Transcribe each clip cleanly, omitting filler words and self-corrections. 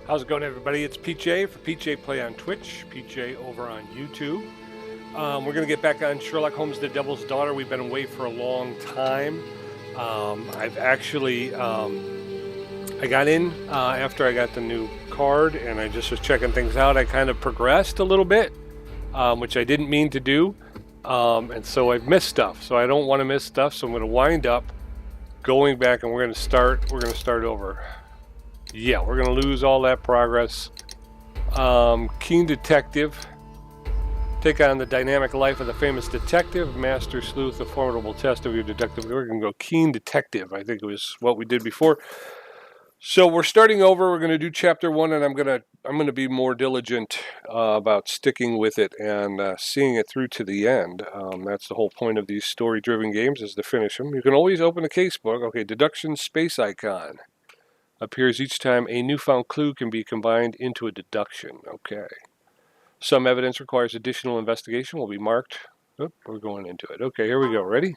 How's it going, everybody? It's PJ for PJ Play on Twitch, PJ over on YouTube. We're going to get back on Sherlock Holmes, The Devil's Daughter. We've been away for a long time. I've actually, I got in after I got the new card, and I just was checking things out. I kind of progressed a little bit, which I didn't mean to do, and so I've missed stuff. So I don't want to miss stuff, so I'm going to wind up going back, and we're going to start over. Yeah, we're going to lose all that progress. Keen detective. Take on the dynamic life of the famous detective, master sleuth, the formidable test of your detective. We're going to go keen detective. I think it was what we did before. So we're starting over. We're going to do chapter 1, and I'm going to be more diligent about sticking with it and seeing it through to the end. That's the whole point of these story-driven games, is to finish them. You can always open a casebook. Okay, deduction space icon appears each time a newfound clue can be combined into a deduction. Okay. Some evidence requires additional investigation will be marked. Oh, we're going into it. Okay, here we go. Ready?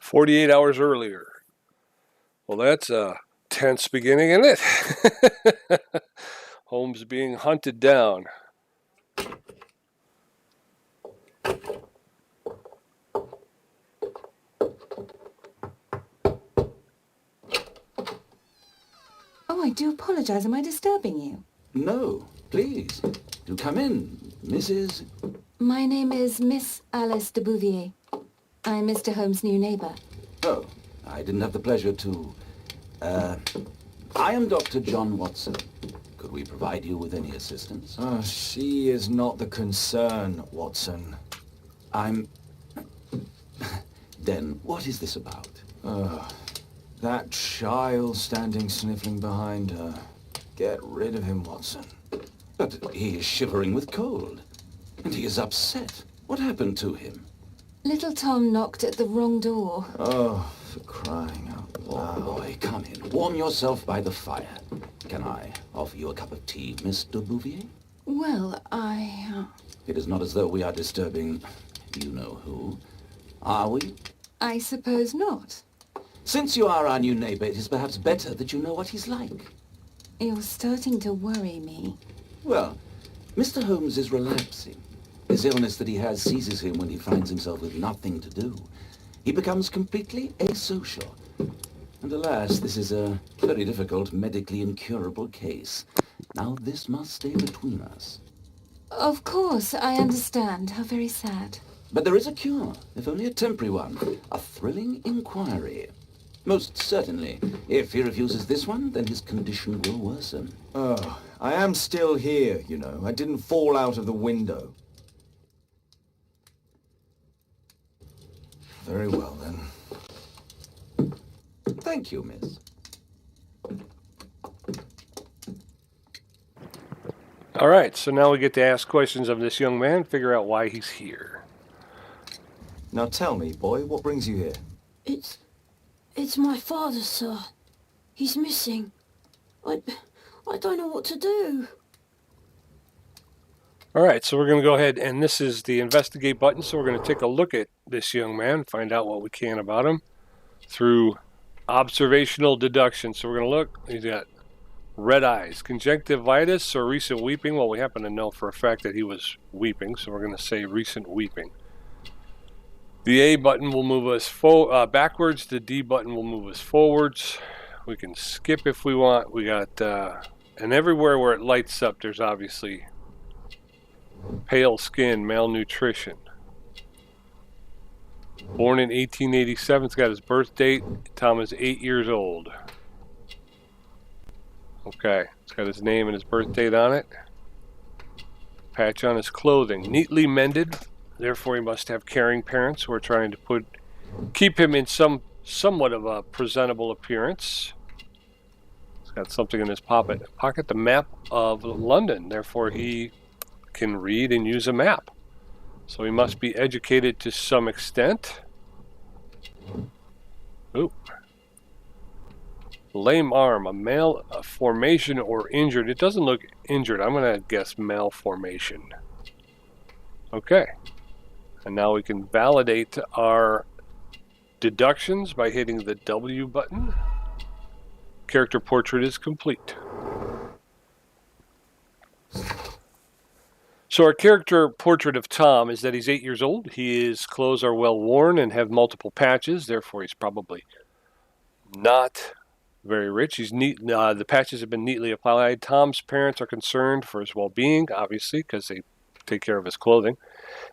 48 hours earlier. Well, that's a tense beginning, isn't it? Holmes being hunted down. Oh, I do apologize. Am I disturbing you? No, please. Do come in, Mrs. My name is Miss Alice de Bouvier. I'm Mr. Holmes' new neighbor. Oh, I didn't have the pleasure to... I am Dr. John Watson. Could we provide you with any assistance? Oh, she is not the concern, Watson. I'm... Then, what is this about? That child standing sniffling behind her. Get rid of him, Watson. But he is shivering with cold. And he is upset. What happened to him? Little Tom knocked at the wrong door. Oh, for crying out loud. Oh, boy, come in. Warm yourself by the fire. Can I offer you a cup of tea, Miss de Bouvier? Well, It is not as though we are disturbing you-know-who. Are we? I suppose not. Since you are our new neighbor, it is perhaps better that you know what he's like. You're starting to worry me. Well, Mr. Holmes is relapsing. This illness that he has seizes him when he finds himself with nothing to do. He becomes completely asocial. And alas, this is a very difficult, medically incurable case. Now, this must stay between us. Of course, I understand. How very sad. But there is a cure, if only a temporary one. A thrilling inquiry. Most certainly. If he refuses this one, then his condition will worsen. Oh, I am still here, you know. I didn't fall out of the window. Very well, then. Thank you, miss. All right, so now we get to ask questions of this young man, figure out why he's here. Now tell me, boy, what brings you here? It's my father, sir. He's missing. I don't know what to do. All right, so we're going to go ahead, and this is the investigate button, so we're going to take a look at this young man, find out what we can about him through observational deduction. So we're going to look, he's got red eyes, conjunctivitis or recent weeping. Well, we happen to know for a fact that he was weeping, so we're going to say recent weeping. The A button will move us backwards. The D button will move us forwards. We can skip if we want. We got, and everywhere where it lights up, there's obviously pale skin, malnutrition. Born in 1887, it's got his birth date. Tom is 8 years old. Okay, it's got his name and his birth date on it. Patch on his clothing, neatly mended. Therefore, he must have caring parents who are trying to keep him in somewhat of a presentable appearance. He's got something in his pocket, the map of London. Therefore, he can read and use a map. So he must be educated to some extent. Ooh. Lame arm, a malformation or injured. It doesn't look injured. I'm going to guess malformation. Okay. And now we can validate our deductions by hitting the W button. Character portrait is complete. So our character portrait of Tom is that he's 8 years old. His clothes are well worn and have multiple patches. Therefore, he's probably not very rich. He's neat. The patches have been neatly applied. Tom's parents are concerned for his well-being, obviously, because they take care of his clothing.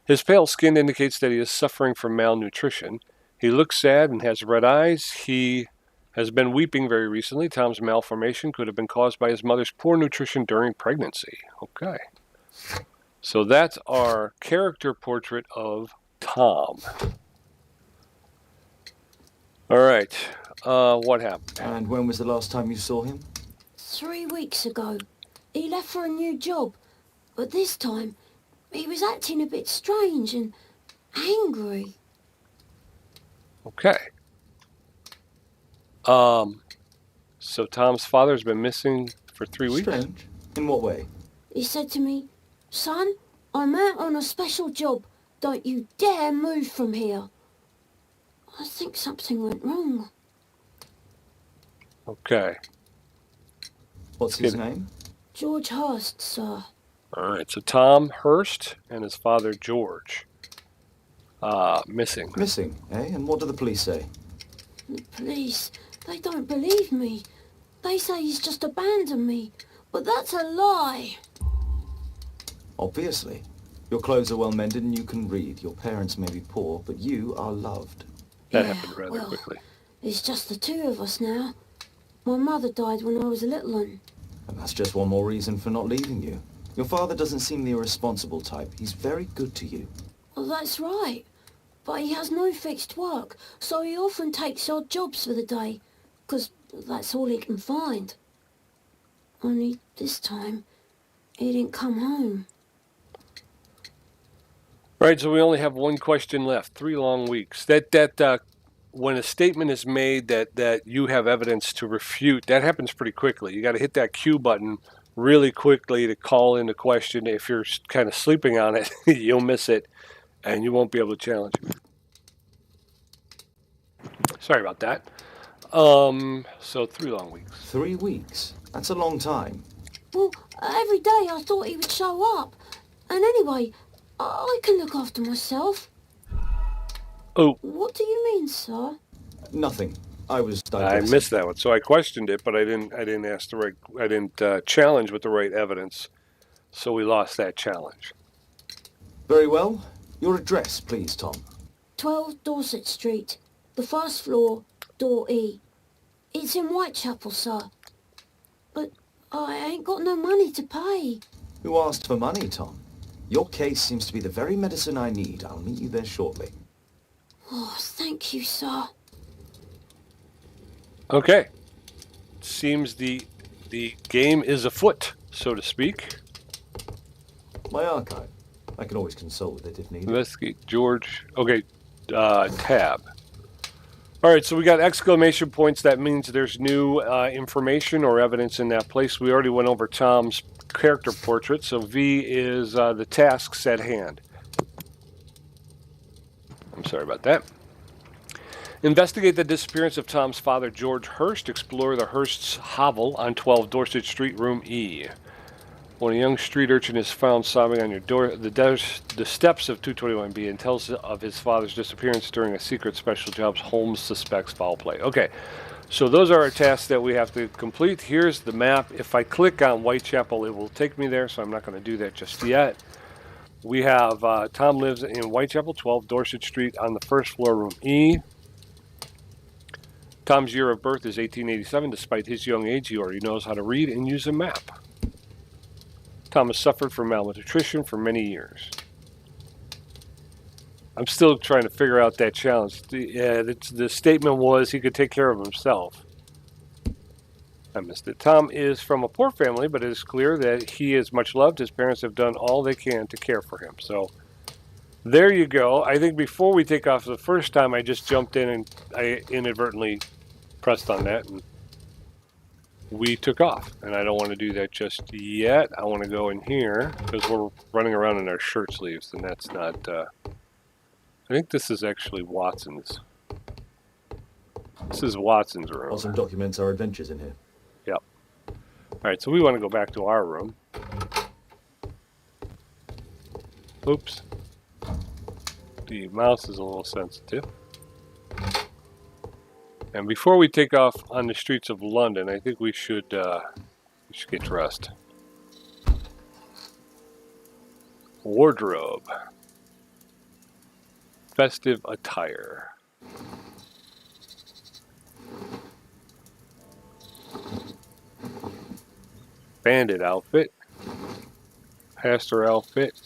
His pale skin indicates that he is suffering from malnutrition. He looks sad and has red eyes. He has been weeping very recently. Tom's malformation could have been caused by his mother's poor nutrition during pregnancy. Okay. So that's our character portrait of Tom. All right. What happened? And when was the last time you saw him? 3 weeks ago. He left for a new job, but this time he was acting a bit strange and angry. Okay. So Tom's father's been missing for 3 weeks? Strange? In what way? He said to me, "Son, I'm out on a special job. Don't you dare move from here." I think something went wrong. Okay. What's his name? George Hurst, sir. All right. So Tom Hurst and his father George. Missing. Missing, eh? And what do the police say? The police, they don't believe me. They say he's just abandoned me. But that's a lie. Obviously. Your clothes are well mended and you can read. Your parents may be poor, but you are loved. That happened rather well, quickly. It's just the two of us now. My mother died when I was a little one. And that's just one more reason for not leaving you. Your father doesn't seem the irresponsible type. He's very good to you. Well, that's right. But he has no fixed work, so he often takes odd jobs for the day, 'cause that's all he can find. Only this time, he didn't come home. Right, so we only have one question left. 3 long weeks. When a statement is made that you have evidence to refute, that happens pretty quickly. You got to hit that Q button really quickly to call in a question. If you're kind of sleeping on it, you'll miss it, and you won't be able to challenge it. Sorry about that. So 3 long weeks. 3 weeks? That's a long time. Well, every day I thought he would show up. And anyway, I can look after myself. Oh. What do you mean, sir? Nothing. I was I digressing. missed that one, so I questioned it, but I didn't ask the right. I didn't challenge with the right evidence, so we lost that challenge. Very well. Your address, please, Tom. 12 Dorset Street, the first floor, door E. It's in Whitechapel, sir. But I ain't got no money to pay. Who asked for money, Tom? Your case seems to be the very medicine I need. I'll meet you there shortly. Oh, thank you, sir. Okay. Seems the game is afoot, so to speak. My archive. I can always consult with it if needed. Investigate George. Okay, tab. All right, so we got exclamation points. That means there's new information or evidence in that place. We already went over Tom's character portrait, so V is the tasks at hand. I'm sorry about that. Investigate the disappearance of Tom's father, George Hurst. Explore the Hurst's hovel on 12 Dorset Street, room E. When a young street urchin is found sobbing on your door, the steps of 221B and tells of his father's disappearance during a secret special jobs, Holmes suspects foul play. Okay, so those are our tasks that we have to complete. Here's the map. If I click on Whitechapel, it will take me there, so I'm not going to do that just yet. We have Tom lives in Whitechapel, 12 Dorset Street on the first floor, room E. Tom's year of birth is 1887. Despite his young age, he already knows how to read and use a map. Tom has suffered from malnutrition for many years. I'm still trying to figure out that challenge. The statement was he could take care of himself. I missed it. Tom is from a poor family, but it is clear that he is much loved. His parents have done all they can to care for him. So there you go. I think before we take off the first time, I just jumped in and I inadvertently pressed on that, and we took off. And I don't want to do that just yet. I want to go in here because we're running around in our shirt sleeves, and that's not... I think this is actually Watson's. This is Watson's room. Awesome documents our adventures in here. Yep. All right, so we want to go back to our room. Oops. The mouse is a little sensitive. And before we take off on the streets of London, I think we should get dressed. Wardrobe. Festive attire. Bandit outfit. Pastor outfit.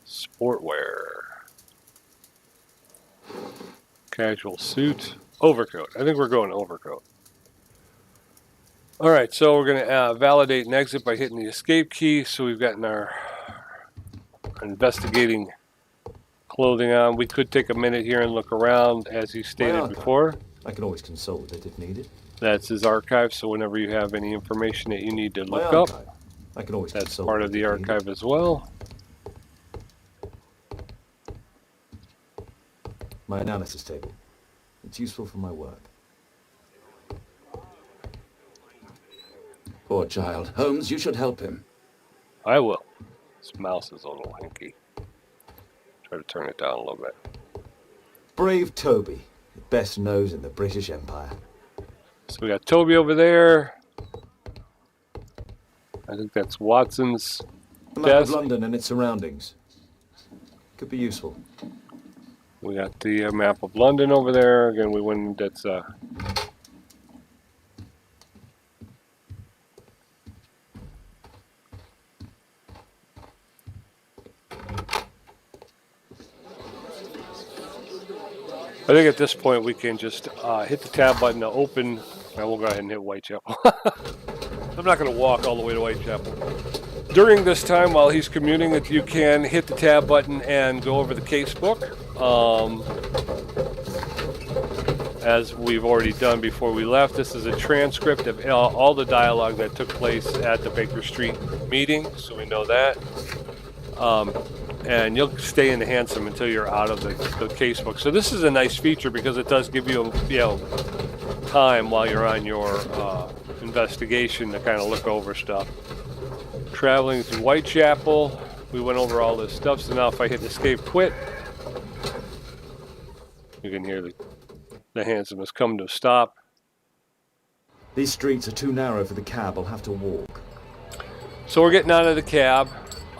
Sportwear. Casual suit. Overcoat. I think we're going overcoat. Alright, so we're going to validate and exit by hitting the escape key. So we've gotten our investigating clothing on. We could take a minute here and look around, as he stated before. I can always consult with it if needed. That's his archive, so whenever you have any information that you need to look up, I can always that's part of the archive as well. My analysis table. It's useful for my work. Poor child. Holmes, you should help him. I will. This mouse is a little hinky. Try to turn it down a little bit. Brave Toby, the best nose in the British Empire. So we got Toby over there. I think that's Watson's A map of desk. London and its surroundings. Could be useful. We got the map of London over there. Again, we went, that's I think at this point we can just hit the tab button to open, and we'll go ahead and hit Whitechapel. I'm not going to walk all the way to Whitechapel. During this time, while he's commuting, if you can hit the tab button and go over the casebook, as we've already done before we left. This is a transcript of all the dialogue that took place at the Baker Street meeting, so we know that. And you'll stay in the Hansom until you're out of the casebook. So this is a nice feature because it does give you, time while you're on your investigation to kind of look over stuff. Traveling through Whitechapel, we went over all this stuff. So now if I hit escape quit, you can hear the Hansom has come to a stop. These streets are too narrow for the cab. I'll have to walk. So we're getting out of the cab.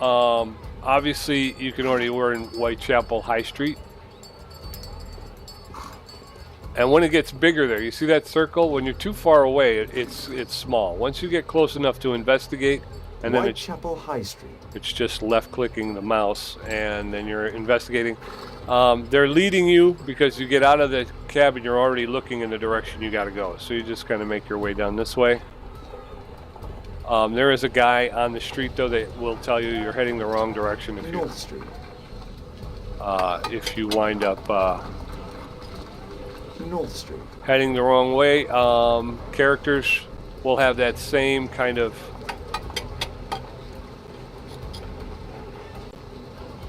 Obviously, you can already, we're in Whitechapel High Street. And when it gets bigger there, you see that circle? When you're too far away, it's small. Once you get close enough to investigate, and then Whitechapel High Street. It's just left-clicking the mouse, and then you're investigating. They're leading you because you get out of the cab and you're already looking in the direction you got to go. So you just kind of make your way down this way. There is a guy on the street, though, that will tell you you're heading the wrong direction if North Street. If you wind up North Street. heading the wrong way. Characters will have that same kind of...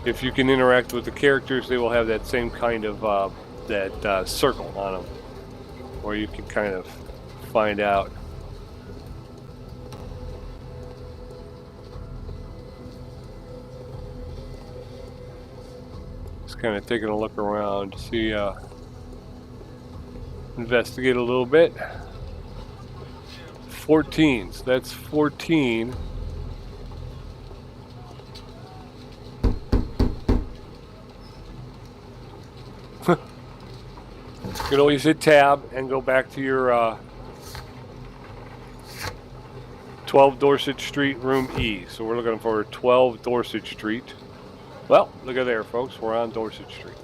If you can interact with the characters, they will have that same kind of that circle on them, where you can kind of find out kind of taking a look around, see, investigate a little bit. 14, so that's 14. You can always hit tab and go back to your 12 Dorset Street, room E. So we're looking for 12 Dorset Street. Well, look at there, folks. We're on Dorset Street.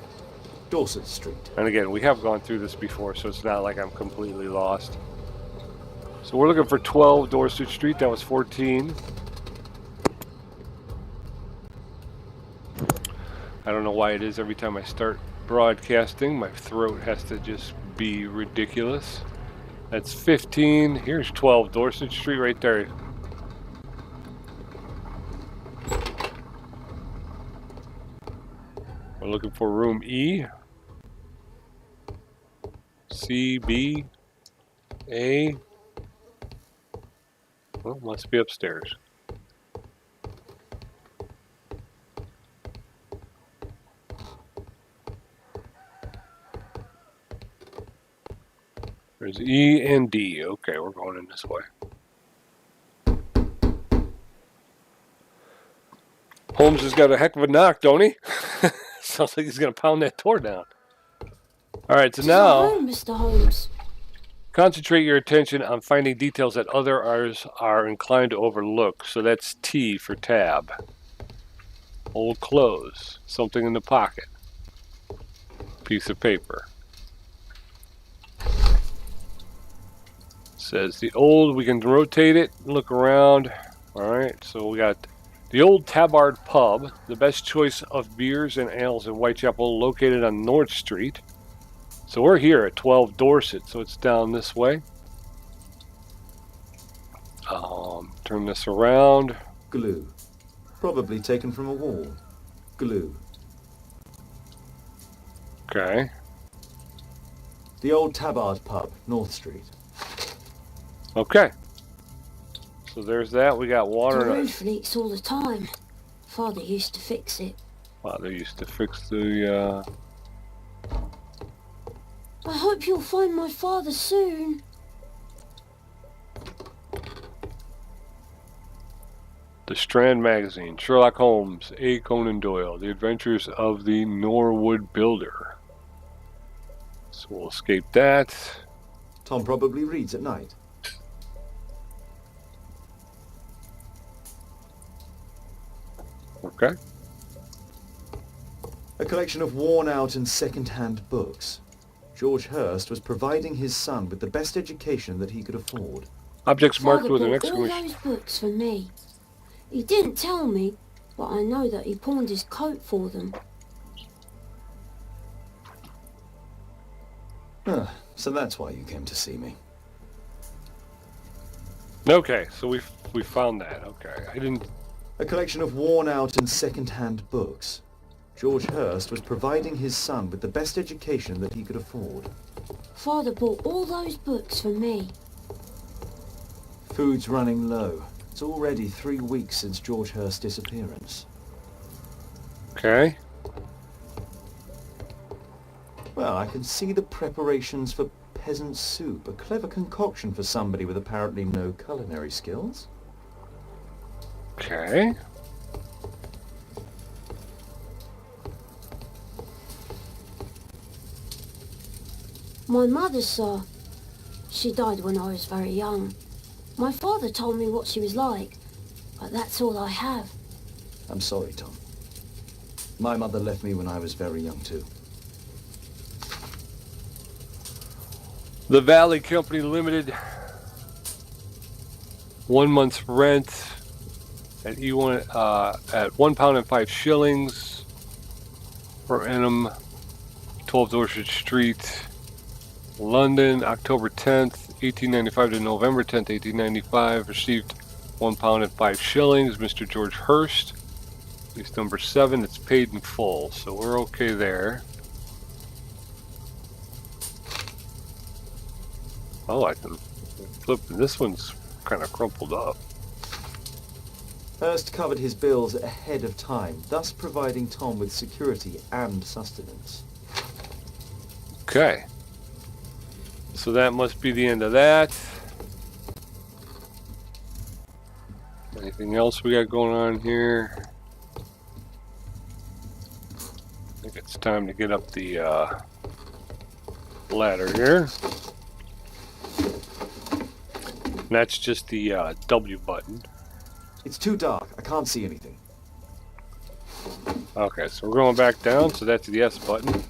Dorset Street. And again, we have gone through this before, so it's not like I'm completely lost. So we're looking for 12 Dorset Street. That was 14. I don't know why it is every time I start broadcasting, my throat has to just be ridiculous. That's 15. Here's 12 Dorset Street right there. We're looking for room E. C, B, A. Well, must be upstairs. There's E and D. Okay, we're going in this way. Holmes has got a heck of a knock, don't he? Sounds like he's going to pound that door down. All right, so now, Mr. Holmes. Concentrate your attention on finding details that others are inclined to overlook. So that's T for tab. Old clothes. Something in the pocket. Piece of paper. Says the old, we can rotate it, look around. Alright, so we got the old Tabard Pub, the best choice of beers and ales in Whitechapel, located on North Street. So we're here at 12 Dorset, so it's down this way. Turn this around. Glue. Probably taken from a wall. Glue. Okay. The old Tabard Pub, North Street. Okay. So there's that. We got water. The roof leaks all the time. Father used to fix it. Father used to fix the, I hope you'll find my father soon. The Strand Magazine. Sherlock Holmes, A. Conan Doyle. The Adventures of the Norwood Builder. So we'll escape that. Tom probably reads at night. Okay. A collection of worn-out and second-hand books. George Hurst was providing his son with the best education that he could afford. Objects marked Father with an bought all exclamation. those books for me. He didn't tell me, but I know that he pawned his coat for them. So that's why you came to see me. Okay, so we found that. Okay, I didn't. A collection of worn-out and second-hand books. George Hurst was providing his son with the best education that he could afford. Father bought all those books for me. Food's running low. It's already 3 weeks since George Hurst's disappearance. Okay. Well, I can see the preparations for peasant soup, a clever concoction for somebody with apparently no culinary skills. Okay. My mother, sir. She died when I was very young. My father told me what she was like, but that's all I have. I'm sorry, Tom. My mother left me when I was very young, too. The Valley Company Limited. 1 month's rent at E1 at £1.05 per annum. 12 Dorset Street, London, October 10th, 1895 to November 10th, 1895. Received £1.05. Mr. George Hurst. Case number 7. It's paid in full, so we're okay there. Oh, I can flip. This one's kind of crumpled up. Hurst covered his bills ahead of time, thus providing Tom with security and sustenance. Okay. So that must be the end of that. Anything else we got going on here? I think it's time to get up the ladder here. And that's just the W button. It's too dark. I can't see anything. Okay, so we're going back down, so that's the S button.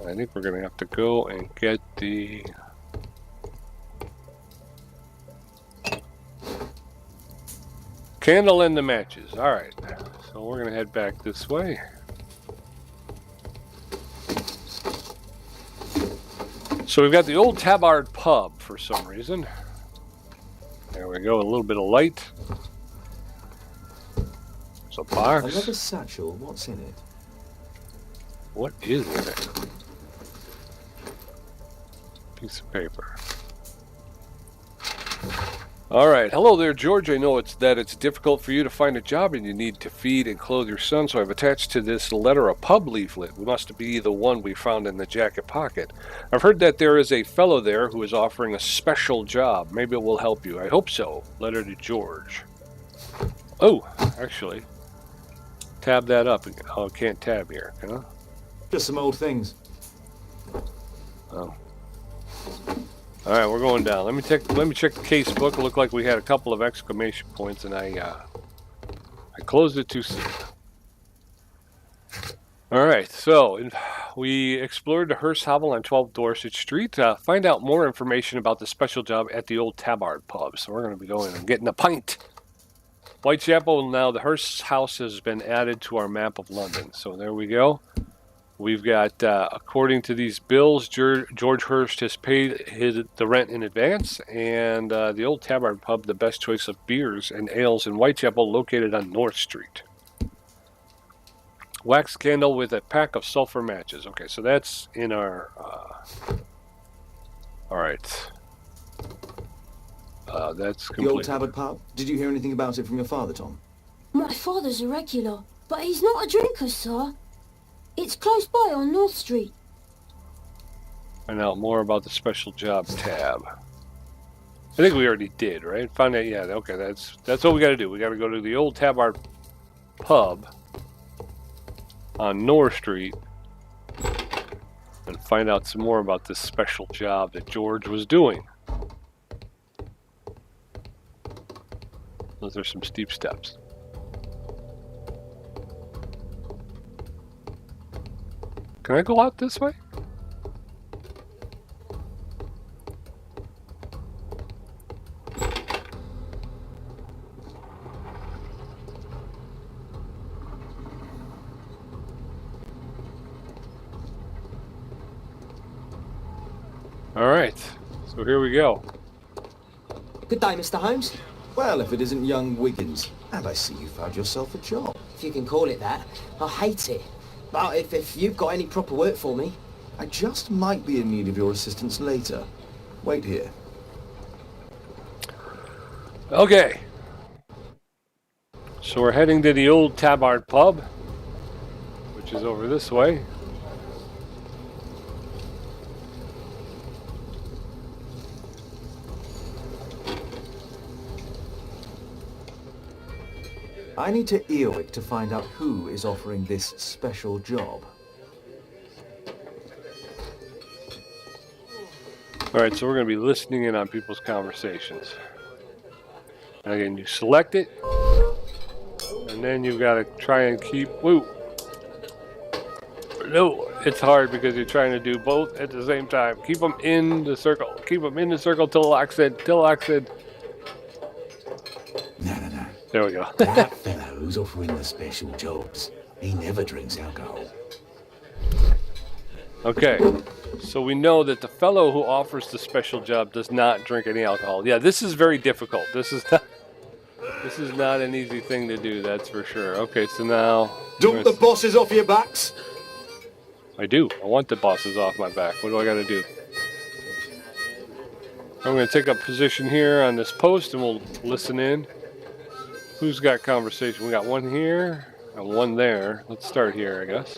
I think we're going to have to go and get the... candle and the matches. Alright, so we're going to head back this way. So we've got the old Tabard pub for some reason. There we go, a little bit of light. There's a box. Another satchel. What's in it? What is in it? Piece of paper. Alright, hello there, George. I know it's difficult for you to find a job and you need to feed and clothe your son, so I've attached to this letter a pub leaflet. We must be the one we found in the jacket pocket. I've heard that there is a fellow there who is offering a special job. Maybe it will help you. I hope so. Letter to George. Oh, actually, tab that up. Oh, I can't tab here, can I? Just some old things. Oh. All right, we're going down. Let me check the case book. It looked like we had a couple of exclamation points, and I closed it too soon. All right, so we explored the Hearst Hovel on 12 Dorset Street. Find out more information about the special job at the old Tabard pub. So we're going to be going and getting a pint. Whitechapel, now the Hearst house has been added to our map of London. So there we go. We've got, according to these bills, George Hearst has paid the rent in advance, and the old Tabard pub, the best choice of beers and ales in Whitechapel, located on North Street. Wax candle with a pack of sulfur matches. Okay, so that's in our... all right. That's complete. The old Tabard pub? Did you hear anything about it from your father, Tom? My father's a regular, but he's not a drinker, sir. It's close by on North Street. Find out more about the special job tab. I think we already did, right? Find out, yeah, okay, that's what we got to do. We got to go to the old Tabard pub on North Street and find out some more about this special job that George was doing. Those are some steep steps. Can I go out this way? All right, so here we go. Good day, Mr. Holmes. Well, if it isn't young Wiggins. And I see you found yourself a job. If you can call it that. I hate it. But if you've got any proper work for me... I just might be in need of your assistance later. Wait here. Okay. So we're heading to the old Tabard pub, which is over this way. I need to Eowick to find out who is offering this special job. Alright, so we're going to be listening in on people's conversations. And again, you select it, and then you've got to try and keep... Woo! No, it's hard because you're trying to do both at the same time. Keep them in the circle. Keep them in the circle till lock's in. Till lock's in. No. There we go. That fellow who's offering the special jobs, he never drinks alcohol. Okay, so we know that the fellow who offers the special job does not drink any alcohol. Yeah, this is very difficult. This is not an easy thing to do, that's for sure. Okay, so now... Dump the bosses off your backs! I do. I want the bosses off my back. What do I got to do? I'm going to take up position here on this post and we'll listen in. Who's got conversation? We got one here and one there. Let's start here, I guess.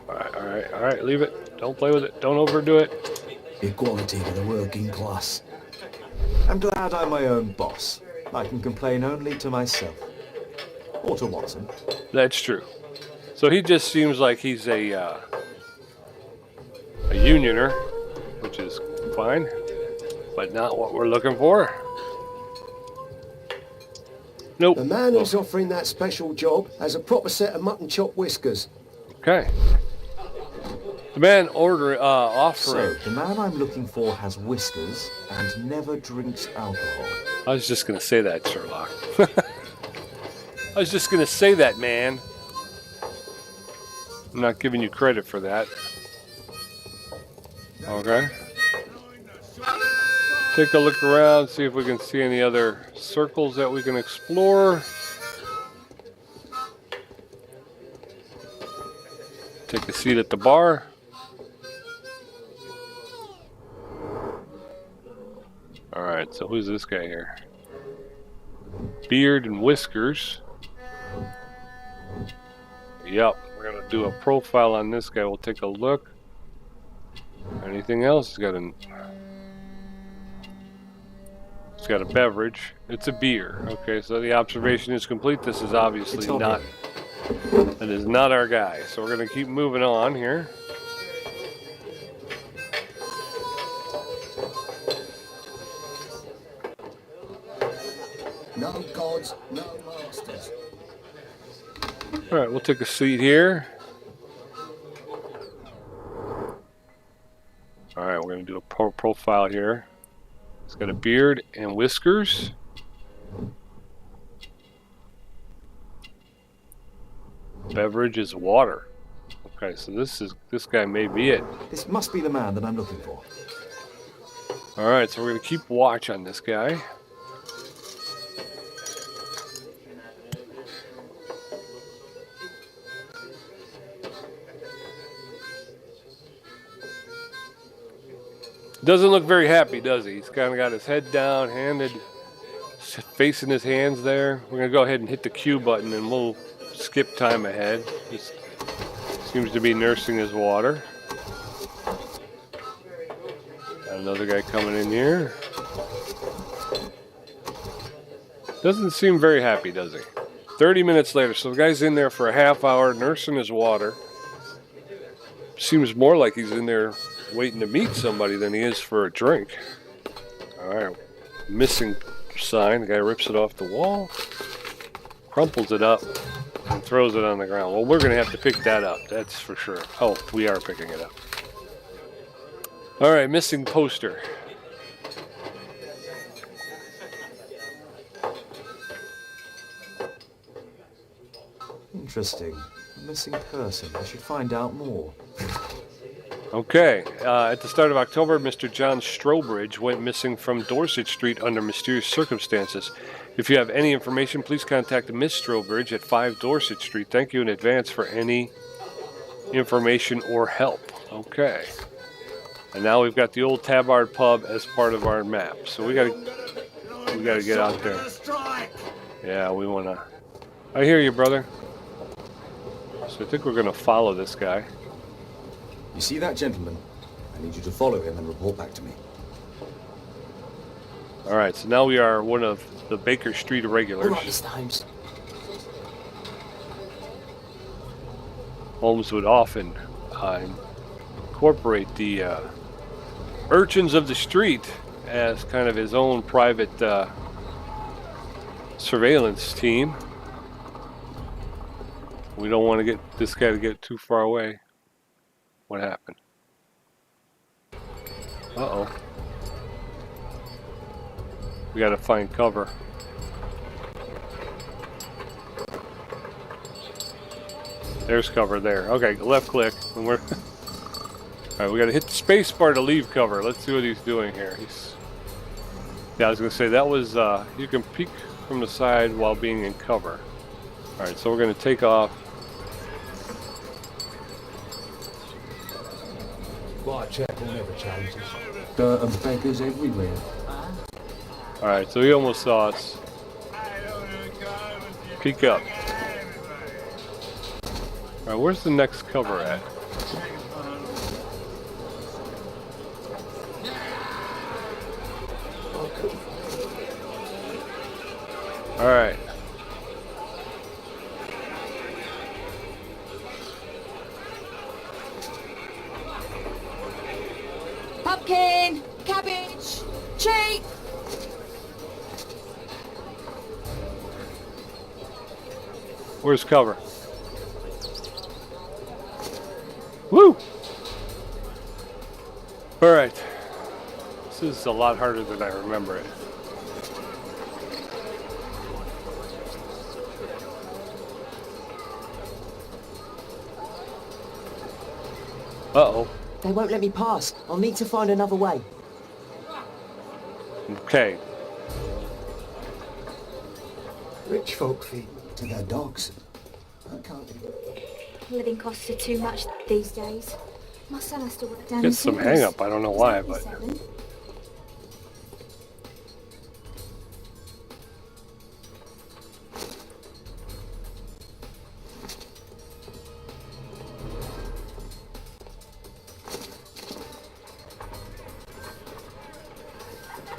All right. Leave it. Don't play with it. Don't overdo it. Equality to the working class. I'm glad I'm my own boss. I can complain only to myself. Or to Watson. That's true. So he just seems like he's a unioner, which is fine, but not what we're looking for. Nope. The man who's offering that special job has a proper set of mutton chop whiskers. Okay. The man offering. So, the man I'm looking for has whiskers and never drinks alcohol. I was just going to say that, Sherlock. I was just going to say that, man. I'm not giving you credit for that. Okay. Take a look around, see if we can see any other circles that we can explore. Take a seat at the bar. Alright, so who's this guy here? Beard and whiskers. Yep, we're going to do a profile on this guy. We'll take a look. Anything else? He's got a beverage. It's a beer. Okay, so the observation is complete. This is obviously not... That is not our guy. So we're going to keep moving on here. No gods, no masters. All right, we'll take a seat here. All right, we're going to do a profile here. He's got a beard and whiskers. Beverage is water. Okay, so this guy may be it. This must be the man that I'm looking for. All right, so we're going to keep watch on this guy. Doesn't look very happy, does he? He's kind of got his head down, facing his hands there. We're going to go ahead and hit the Q button and we'll skip time ahead. Just seems to be nursing his water. Got another guy coming in here. Doesn't seem very happy, does he? 30 minutes later, so the guy's in there for a half hour nursing his water. Seems more like he's in there waiting to meet somebody than he is for a drink. All right, missing sign. The guy rips it off the wall, crumples it up, and throws it on the ground. Well, we're going to have to pick that up, that's for sure. Oh, we are picking it up. All right, missing poster. Interesting. A missing person. I should find out more. Okay, at the start of October, Mr. John Strobridge went missing from Dorset Street under mysterious circumstances. If you have any information, please contact Miss Strobridge at 5 Dorset Street. Thank you in advance for any information or help. Okay. And now we've got the old Tabard Pub as part of our map. So we gotta get out there. Yeah, we wanna... I hear you, brother. So I think we're gonna follow this guy. You see that gentleman? I need you to follow him and report back to me. All right, so now we are one of the Baker Street irregulars. All right, Mr. Holmes. Holmes would often incorporate the urchins of the street as kind of his own private surveillance team. We don't want to get this guy to get too far away. What happened? Uh-oh. We gotta find cover. There's cover there. Okay, left click. And we're Alright, we gotta hit the space bar to leave cover. Let's see what he's doing here. Yeah, I was gonna say that was you can peek from the side while being in cover. Alright, so we're gonna take off. Quiet chap will never challenge us. Dirt and beggars everywhere. Alright, so he almost saw us. Peek up. Alright, where's the next cover at? Alright. Pumpkin! Cabbage! Cheap! Where's cover? Woo! Alright. This is a lot harder than I remember it. Uh-oh. They won't let me pass. I'll need to find another way. Okay. Rich folk feed to their dogs. I can't be. Living costs are too much these days. My son has to work down Get the some sewers. hang up. I don't know He's why, only but 7.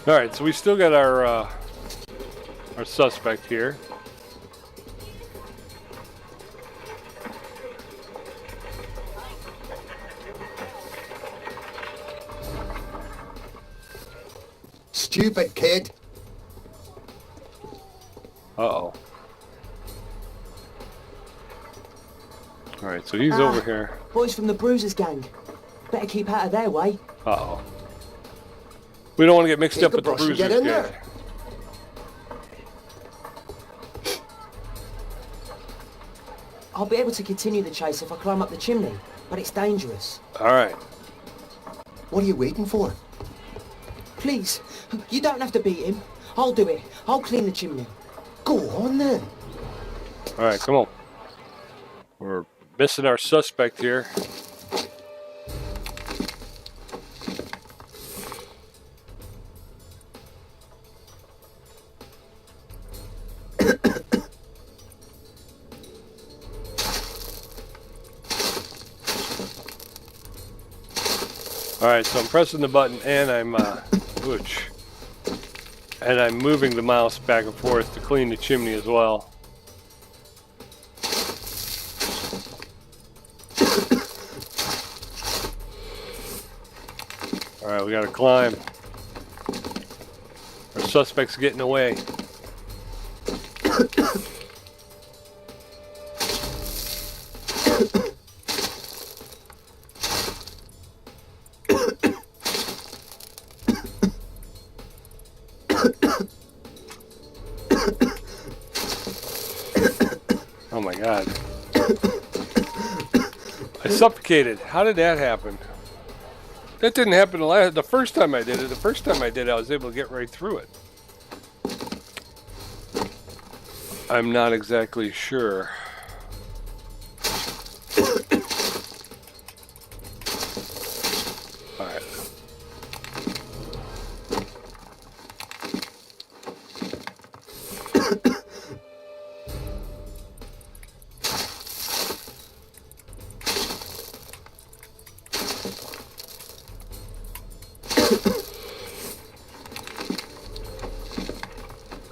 all right. So we still got our suspect here. Stupid kid. Uh-oh. All right. So he's over here. Boys from the Bruisers gang. Better keep out of their way. Uh-oh. We don't want to get mixed Take up a with the brush and bruisers get in gang. there. I'll be able to continue the chase if I climb up the chimney, but it's dangerous. All right. What are you waiting for? Please, you don't have to beat him. I'll do it. I'll clean the chimney. Go on then. All right. Come on. We're missing our suspect here. All right, so I'm pressing the button and I'm and I'm moving the mouse back and forth to clean the chimney as well. All right, we got to climb. Our suspect's getting away. Oh my God. I suffocated. How did that happen? That didn't happen the first time I did it. The first time I did it, I was able to get right through it. I'm not exactly sure. All right.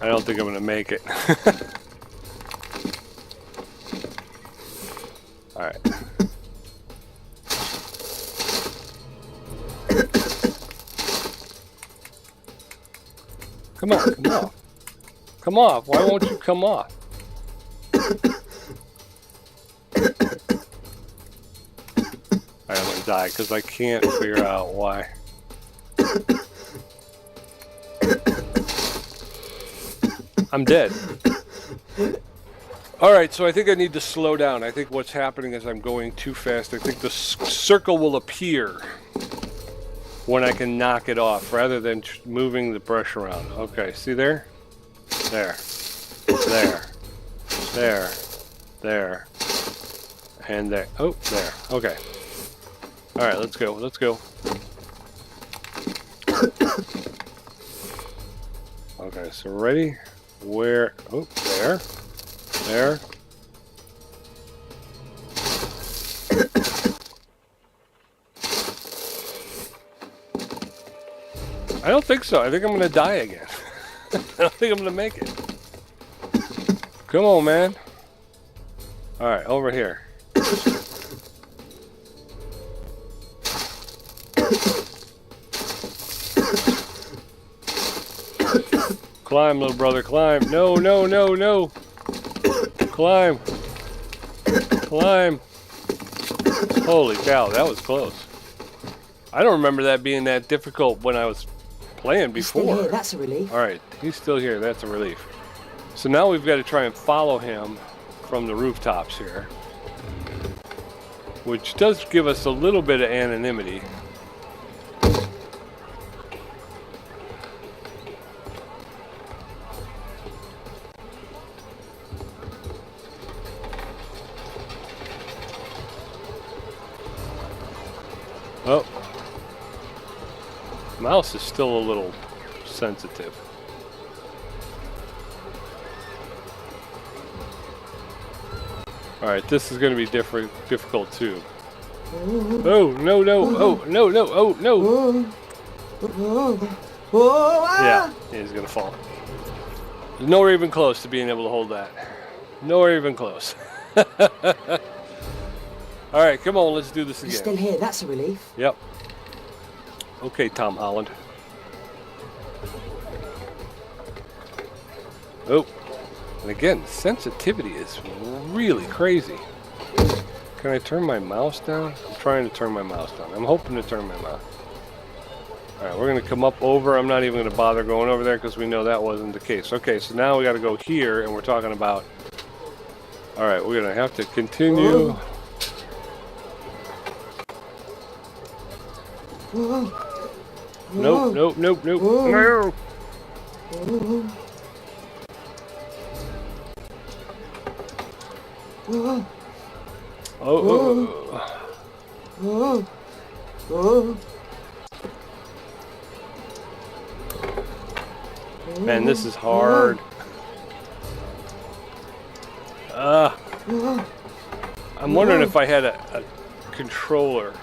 I don't think I'm going to make it. All right. Come on, come off. Come off. Why won't you come off? I'm going to die because I can't figure out why. I'm dead. Alright, so I think I need to slow down. I think what's happening is I'm going too fast. I think the circle will appear when I can knock it off rather than moving the brush around. Okay, see there? There. There. There. There. And there. Oh, there. Okay. Alright, let's go. Let's go. So ready? Where? Oh, there. There. I don't think so. I think I'm going to die again. I don't think I'm going to make it. Come on, man. All right, over here. Climb, little brother, climb. No, no, no, no. Climb. Climb. Holy cow, that was close. I don't remember that being that difficult when I was playing before. He's still here, that's a relief. All right, he's still here. That's a relief. So now we've got to try and follow him from the rooftops here, which does give us a little bit of anonymity. Oh, mouse is still a little sensitive. All right, this is going to be difficult too. Oh no no! Oh no no! Oh no! Yeah, he's going to fall. Nowhere even close to being able to hold that. Nowhere even close. All right, come on, let's do this again. He's still here, that's a relief. Yep. Okay, Tom Holland. Oh, and again, sensitivity is really crazy. Can I turn my mouse down? I'm trying to turn my mouse down. I'm hoping to turn my mouse. All right, we're going to come up over. I'm not even going to bother going over there because we know that wasn't the case. Okay, so now we got to go here, and we're talking about... All right, we're going to have to continue... Nope, nope, nope, nope. No. Man, this is hard. I'm wondering if I had a controller.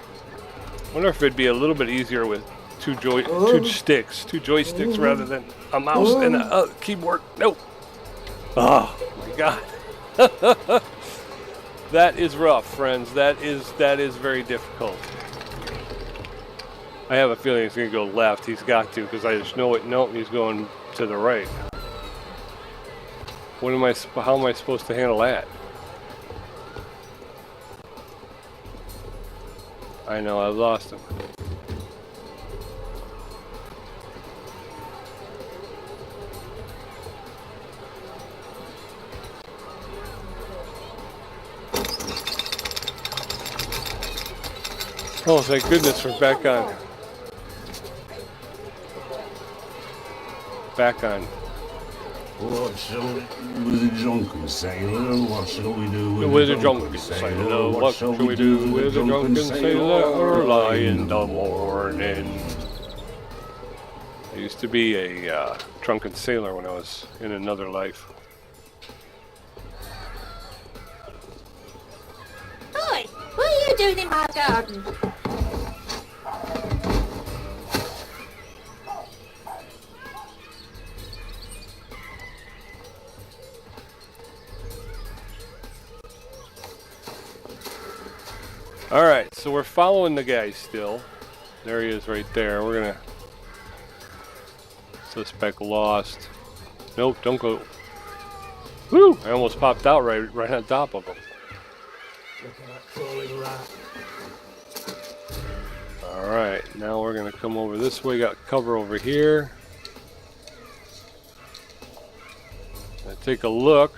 I wonder if it'd be a little bit easier with two joysticks rather than a mouse and a keyboard. Nope. Oh my God. That is rough, friends. That is very difficult. I have a feeling he's going to go left. He's got to, because I just know it. Nope, he's going to the right. How am I supposed to handle that? I know, I've lost him. Oh, thank goodness we're back on. What shall we do with the drunken sailor? What shall we do with the drunken sailor? What shall we do with the drunken sailor early in the morning? I used to be a drunken sailor when I was in another life. Hi, what are you doing in my garden? All right, so we're following the guy still. There he is right there. We're gonna... Suspect lost. Nope, don't go. Woo! I almost popped out right on top of him. Look at that crawling rat. All right, now we're gonna come over this way. Got cover over here. Gonna take a look.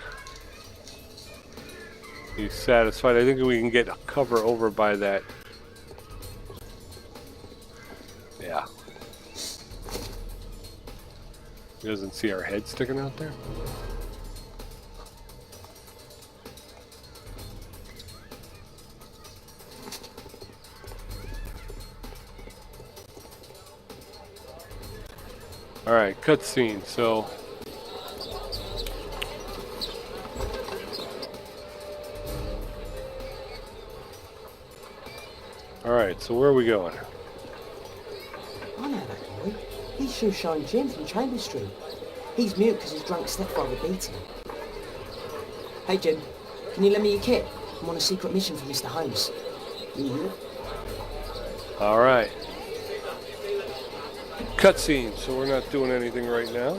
He's satisfied. I think we can get a cover over by that. Yeah. He doesn't see our head sticking out there. All right, cutscene. So Alright, so where are we going? I know that boy. He's Shoeshine Jim from Chambers Street. He's mute because his drunk stepfather beat him. Hey Jim, can you lend me your kit? I'm on a secret mission for Mr. Holmes. Alright. Cutscene, so we're not doing anything right now.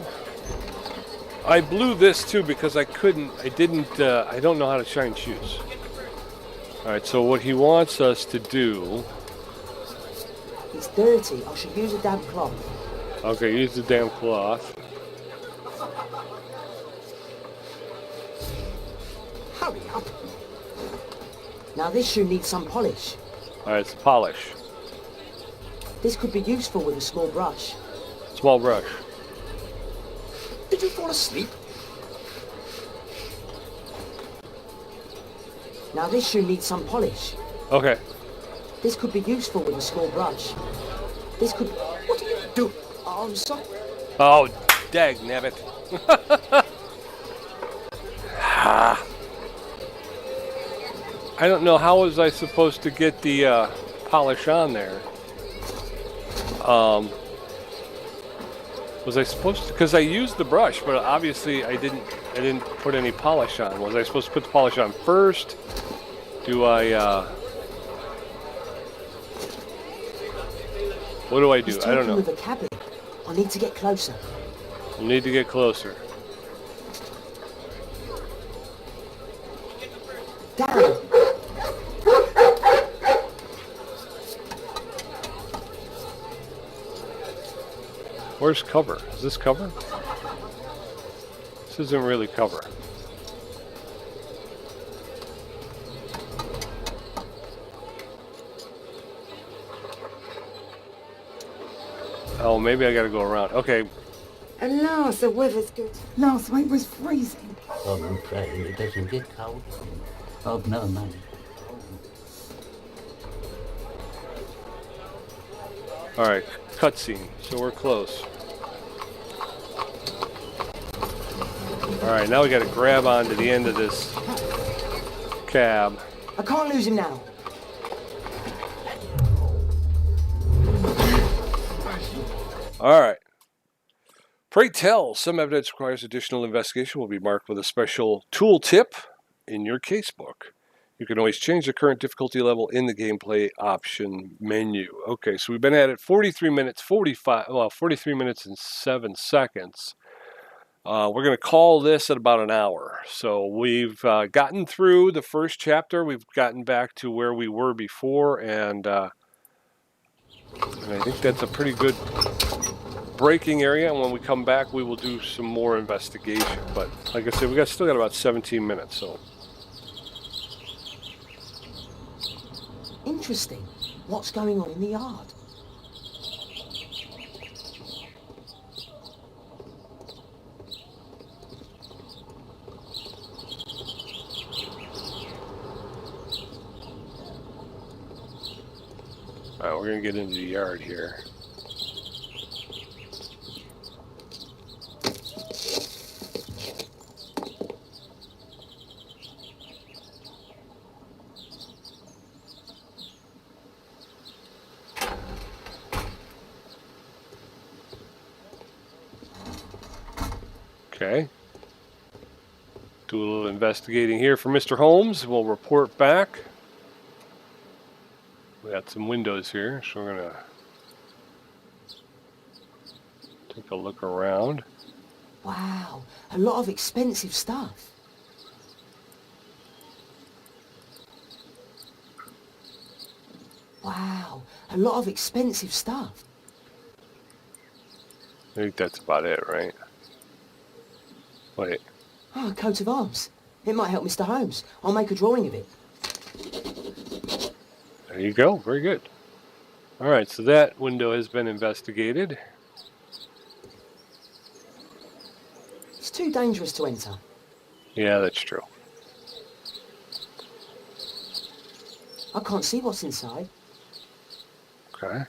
I blew this too because I don't know how to shine shoes. Alright, so what he wants us to do... It's dirty. I should use a damp cloth. Okay, use the damn cloth. Hurry up. Now this shoe needs some polish. Alright, it's polish. This could be useful with a small brush. Small brush. Did you fall asleep? Now this shoe needs some polish. Okay. This could be useful with a small brush. This could... What are you doing? Oh, I'm sorry. Oh, dag nabbit. I don't know, how was I supposed to get the polish on there? Was I supposed to? Because I used the brush, but obviously I didn't put any polish on. Was I supposed to put the polish on first? Do I? What do I do? I don't know. With a cabin. I need to get closer. I need to get closer. Down. Where's cover? Is this cover? This isn't really cover. Oh, maybe I gotta go around. Okay. At last, the weather's good. Last week was freezing. Oh, I'm praying it doesn't get cold. Oh, no, man. Alright, cutscene. So we're close. Alright, now we gotta grab onto the end of this cab. I can't lose him now. Alright. Pray tell, some evidence requires additional investigation will be marked with a special tool tip in your casebook. You can always change the current difficulty level in the gameplay option menu. Okay, so we've been at it 43 minutes and 7 seconds. We're going to call this at about an hour. So we've gotten through the first chapter. We've gotten back to where we were before, and I think that's a pretty good breaking area. And when we come back, we will do some more investigation. But like I said, we still got about 17 minutes. So. Interesting. What's going on in the yard? All right, we're going to get into the yard here. Okay. Do a little investigating here for Mr. Holmes. We'll report back. We got some windows here, so we're going to take a look around. Wow, a lot of expensive stuff. Wow, a lot of expensive stuff. I think that's about it, right? Wait. Oh, a coat of arms. It might help Mr. Holmes. I'll make a drawing of it. There you go. Very good. All right, so that window has been investigated. It's too dangerous to enter. Yeah, that's true. I can't see what's inside. Okay.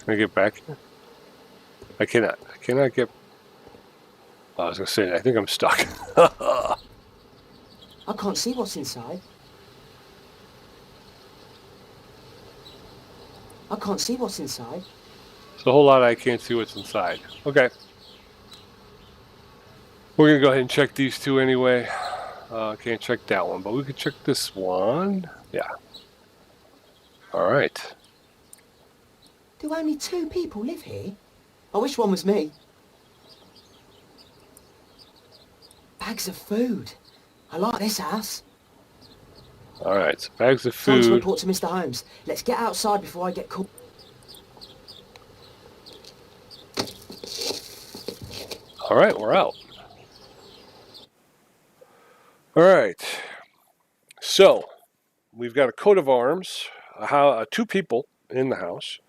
Can I get back here? I cannot. I cannot get... I was going to say, I think I'm stuck. I can't see what's inside. I can't see what's inside. It's a whole lot I can't see what's inside. Okay. We're going to go ahead and check these two anyway. Can't check that one, but we could check this one. Yeah. All right. Do only 2 people live here? I wish one was me. Bags of food. I like this house. All right, so bags of Time to food. report to Mr. Holmes. Let's get outside before I get caught. All right, we're out. All right. So, we've got a coat of arms, 2 people in the house,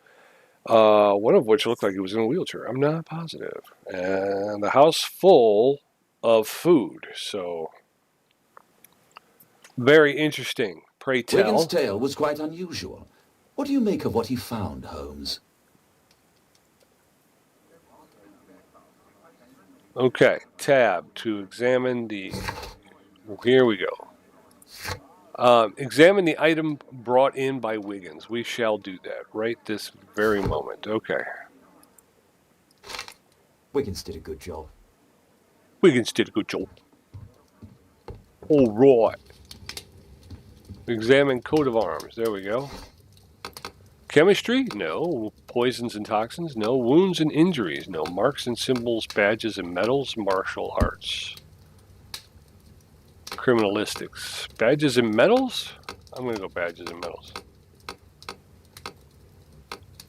one of which looked like he was in a wheelchair. I'm not positive. And the house full of food. So, very interesting. Pray tell. Wiggins' tale was quite unusual. What do you make of what he found, Holmes? Okay, tab to examine the... Well, here we go. Examine the item brought in by Wiggins. We shall do that right this very moment. Okay. Wiggins did a good job. Wiggins did a good job. All right. Examine coat of arms. There we go. Chemistry? No. Poisons and toxins? No. Wounds and injuries? No. Marks and symbols, badges and medals, martial arts. Criminalistics. Badges and medals? I'm going to go badges and medals.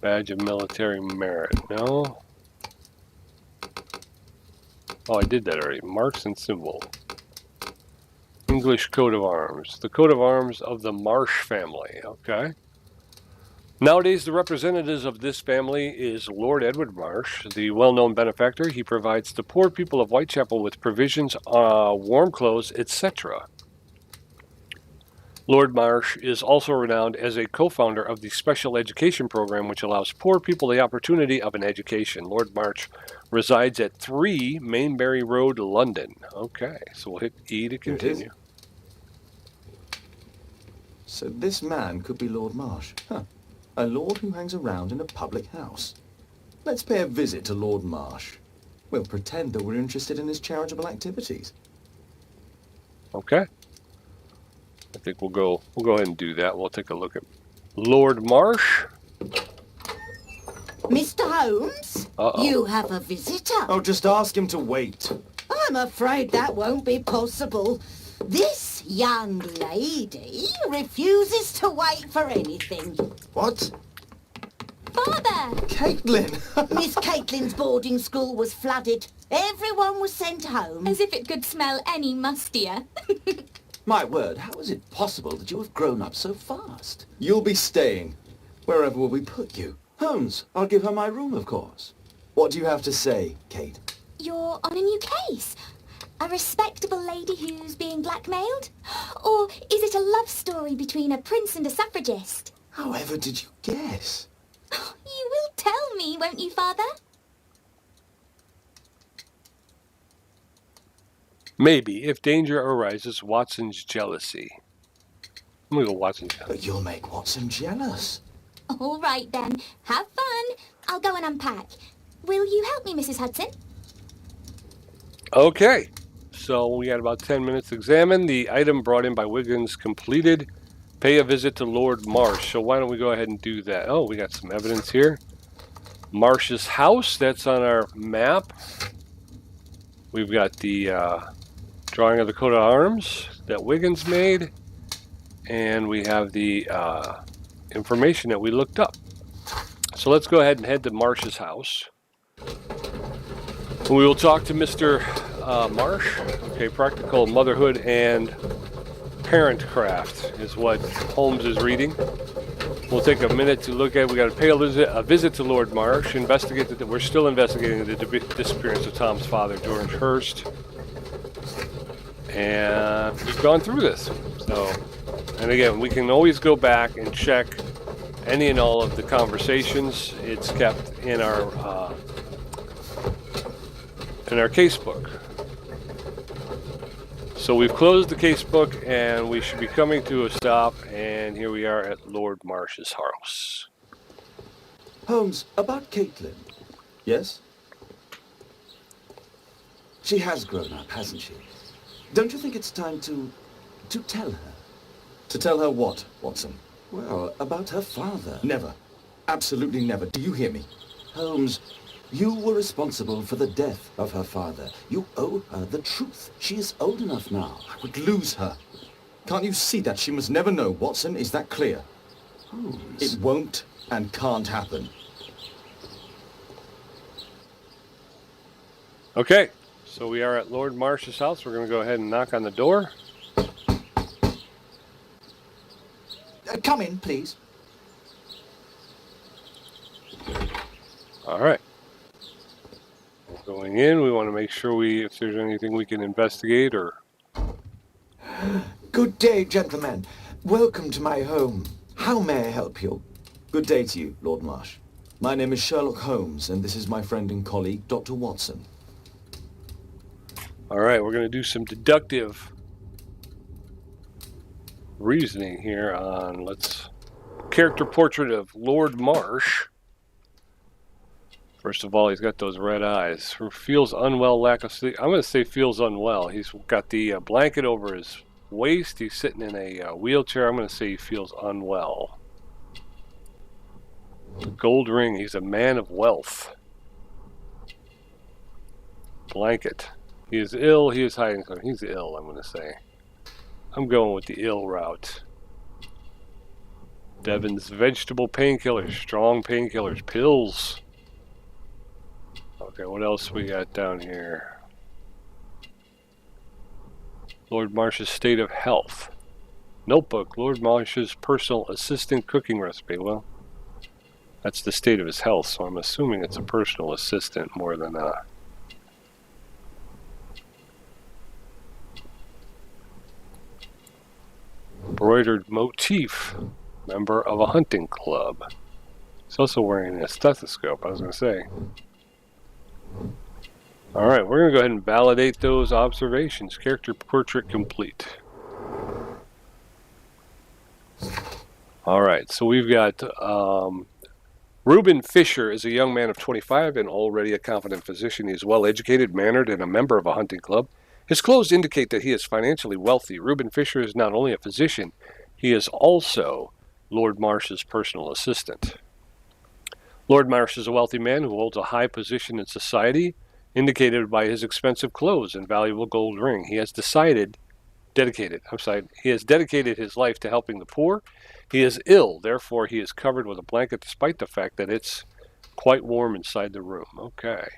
Badge of military merit. No. Oh, I did that already. Marks and symbol. English coat of arms. The coat of arms of the Marsh family. Okay. Nowadays, the representatives of this family is Lord Edward Marsh, the well-known benefactor. He provides the poor people of Whitechapel with provisions, warm clothes, etc. Lord Marsh is also renowned as a co-founder of the special education program, which allows poor people the opportunity of an education. Lord Marsh resides at 3 Mainbury Road, London. Okay, so we'll hit E to continue. So this man could be Lord Marsh. Huh. A lord who hangs around in a public house. Let's pay a visit to Lord Marsh. We'll pretend that we're interested in his charitable activities. Okay. I think we'll go ahead and do that. We'll take a look at Lord Marsh. Mr. Holmes? Uh-oh. You have a visitor. Oh, just ask him to wait. I'm afraid that won't be possible. This young lady refuses to wait for anything. What? Father! Caitlin! Miss Caitlin's boarding school was flooded. Everyone was sent home. As if it could smell any mustier. My word, how is it possible that you have grown up so fast? You'll be staying. Wherever will we put you? Holmes, I'll give her my room, of course. What do you have to say, Kate? You're on a new case. A respectable lady who's being blackmailed? Or is it a love story between a prince and a suffragist? However did you guess? You will tell me, won't you, Father? Maybe, if danger arises, Watson's jealousy. I'm going to go Watson's jealousy. But you'll make Watson jealous. All right, then. Have fun. I'll go and unpack. Will you help me, Mrs. Hudson? Okay. So we got about 10 minutes to examine. The item brought in by Wiggins completed. Pay a visit to Lord Marsh. So why don't we go ahead and do that? Oh, we got some evidence here. Marsh's house. That's on our map. We've got the drawing of the coat of arms that Wiggins made. And we have the information that we looked up. So let's go ahead and head to Marsh's house. We will talk to Mr. Marsh. Okay, practical motherhood and parentcraft is what Holmes is reading. We'll take a minute to look at. We got to pay a visit to Lord Marsh. Investigate that we're still investigating the disappearance of Tom's father, George Hurst, and we've gone through this. So, and again, we can always go back and check any and all of the conversations. It's kept in our casebook. So we've closed the casebook, and we should be coming to a stop. And here we are at Lord Marsh's house. Holmes, about Caitlin. Yes? She has grown up, hasn't she? Don't you think it's time to tell her? To tell her what, Watson? Well, about her father. Never. Absolutely never. Do you hear me? Holmes, you were responsible for the death of her father. You owe her the truth. She is old enough now. I would lose her. Can't you see that? She must never know, Watson. Is that clear? Holmes. It won't and can't happen. Okay, so we are at Lord Marsh's house. We're going to go ahead and knock on the door. Come in, please. All right. We're going in. We want to make sure if there's anything we can investigate or... Good day, gentlemen. Welcome to my home. How may I help you? Good day to you, Lord Marsh. My name is Sherlock Holmes, and this is my friend and colleague, Dr. Watson. All right, we're going to do some deductive reasoning here on character portrait of Lord Marsh. First of all, he's got those red eyes. Feels unwell, lack of sleep. I'm going to say feels unwell. He's got the blanket over his waist. He's sitting in a wheelchair. I'm going to say he feels unwell. Gold ring. He's a man of wealth. Blanket. He is ill. He is hiding something. He's ill, I'm going to say. I'm going with the ill route. Devon's vegetable painkillers. Strong painkillers. Pills. Okay, what else we got down here? Lord Marsh's state of health. Notebook. Lord Marsh's personal assistant cooking recipe. Well, that's the state of his health, so I'm assuming it's a personal assistant more than a... Embroidered motif. Member of a hunting club. He's also wearing a stethoscope, I was going to say. Alright, we're going to go ahead and validate those observations. Character portrait complete. Alright, so we've got Reuben Fisher is a young man of 25 and already a confident physician. He is well educated, mannered, and a member of a hunting club. His clothes indicate that he is financially wealthy. Reuben Fisher is not only a physician, he is also Lord Marsh's personal assistant. Lord Marsh is a wealthy man who holds a high position in society, indicated by his expensive clothes and valuable gold ring. He has dedicated his life to helping the poor. He is ill, therefore he is covered with a blanket despite the fact that it's quite warm inside the room. Okay.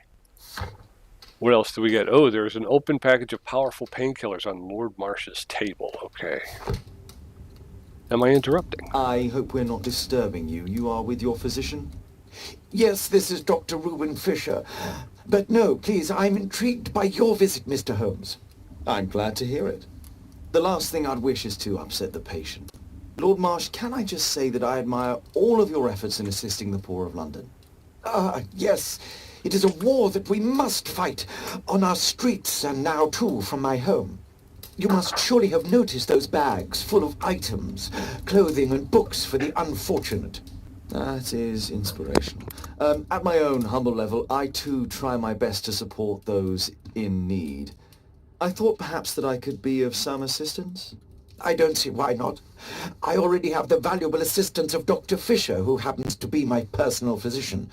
What else do we get? Oh, there's an open package of powerful painkillers on Lord Marsh's table. Okay. Am I interrupting? I hope we're not disturbing you. You are with your physician? Yes, this is Dr. Reuben Fisher. But no, please, I'm intrigued by your visit, Mr. Holmes. I'm glad to hear it. The last thing I'd wish is to upset the patient. Lord Marsh, can I just say that I admire all of your efforts in assisting the poor of London? Yes. It is a war that we must fight on our streets and now, too, from my home. You must surely have noticed those bags full of items, clothing and books for the unfortunate. That is inspirational. At my own humble level, I too try my best to support those in need. I thought perhaps that I could be of some assistance. I don't see why not. I already have the valuable assistance of Dr. Fisher, who happens to be my personal physician.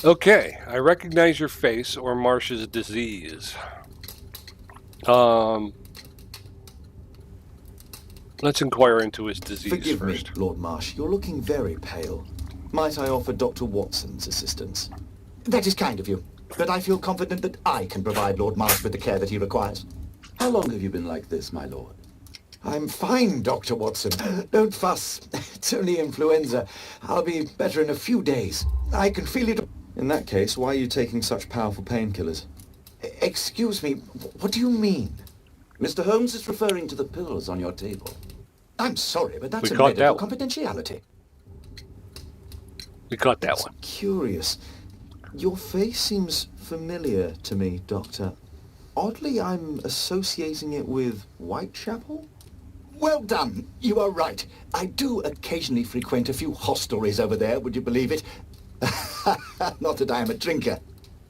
Okay, I recognize your face or Marsh's disease. Let's inquire into his disease Forgive first. me, Lord Marsh. You're looking very pale. Might I offer Dr. Watson's assistance? That is kind of you, but I feel confident that I can provide Lord Marsh with the care that he requires. How long have you been like this, my lord? I'm fine, Dr. Watson. Don't fuss. It's only influenza. I'll be better in a few days. I can feel it. In that case, why are you taking such powerful painkillers? Excuse me, what do you mean? Mr. Holmes is referring to the pills on your table. I'm sorry, but that's We a caught medical that one. confidentiality. We caught that That's one. curious. Your face seems familiar to me, Doctor. Oddly, I'm associating it with Whitechapel? Well done. You are right. I do occasionally frequent a few hostelries over there, would you believe it? Not that I am a drinker.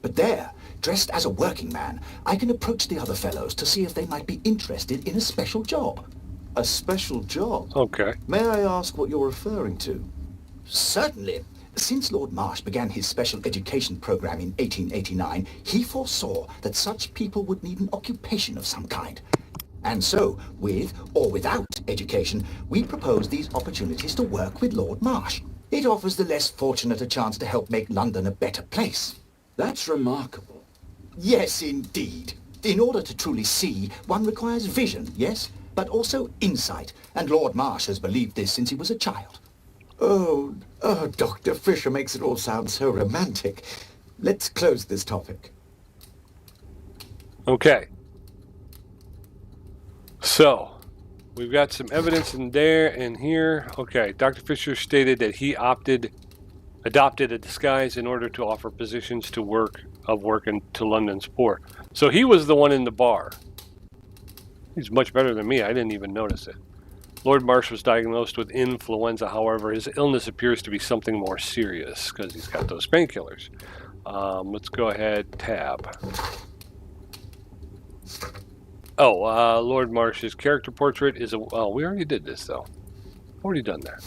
But there, dressed as a working man, I can approach the other fellows to see if they might be interested in a special job. A special job? Okay. May I ask what you're referring to? Certainly. Since Lord Marsh began his special education program in 1889, he foresaw that such people would need an occupation of some kind. And so, with or without education, we propose these opportunities to work with Lord Marsh. It offers the less fortunate a chance to help make London a better place. That's remarkable. Yes, indeed. In order to truly see, one requires vision, yes, but also insight. And Lord Marsh has believed this since he was a child. Oh, Dr. Fisher makes it all sound so romantic. Let's close this topic. Okay. So, we've got some evidence in there and here. Okay, Dr. Fisher stated that he adopted a disguise in order to offer positions to work to London's poor. So he was the one in the bar. He's much better than me. I didn't even notice it. Lord Marsh was diagnosed with influenza. However, his illness appears to be something more serious because he's got those painkillers. Let's go ahead, tab. Oh, Lord Marsh's character portrait is oh, we already did this though. Already done that.